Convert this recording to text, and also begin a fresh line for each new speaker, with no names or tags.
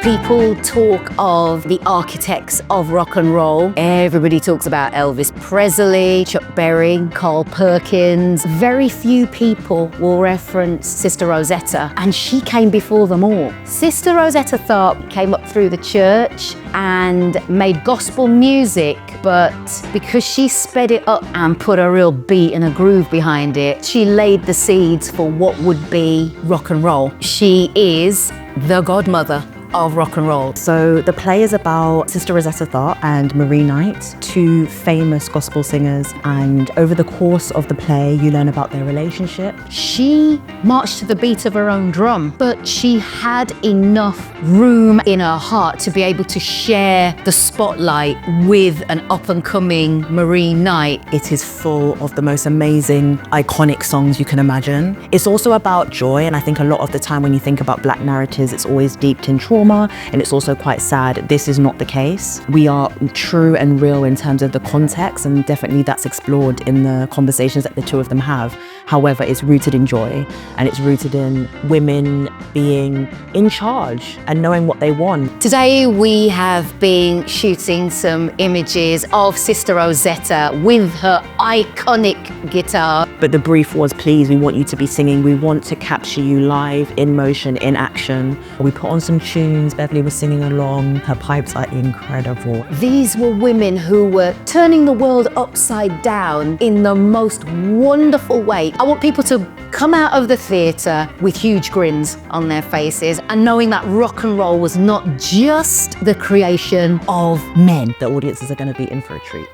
People talk of the architects of rock and roll. Everybody talks about Elvis Presley, Chuck Berry, Carl Perkins. Very few people will reference Sister Rosetta, and she came before them all. Sister Rosetta Tharpe came up through the church and made gospel music, but because she sped it up and put a real beat and a groove behind it, she laid the seeds for what would be rock and roll. She is the godmother of rock and roll.
So the play is about Sister Rosetta Tharpe and Beverley Knight, two famous gospel singers, and over the course of the play you learn about their relationship.
She marched to the beat of her own drum, but she had enough room in her heart to be able to share the spotlight with an up-and-coming Beverley Knight.
It is full of the most amazing, iconic songs you can imagine. It's also about joy, and I think a lot of the time when you think about Black narratives, it's always steeped in trauma, and it's also quite sad. This is not the case. We are true and real in terms of the context, and definitely that's explored in the conversations that the two of them have. However, it's rooted in joy, and it's rooted in women being in charge and knowing what they want.
Today we have been shooting some images of Sister Rosetta with her iconic guitar.
But the brief was, please, we want you to be singing. We want to capture you live, in motion, in action. We put on some tunes. Beverley was singing along. Her pipes are incredible.
These were women who were turning the world upside down in the most wonderful way. I want people to come out of the theatre with huge grins on their faces and knowing that rock and roll was not just the creation of men.
The audiences are going to be in for a treat.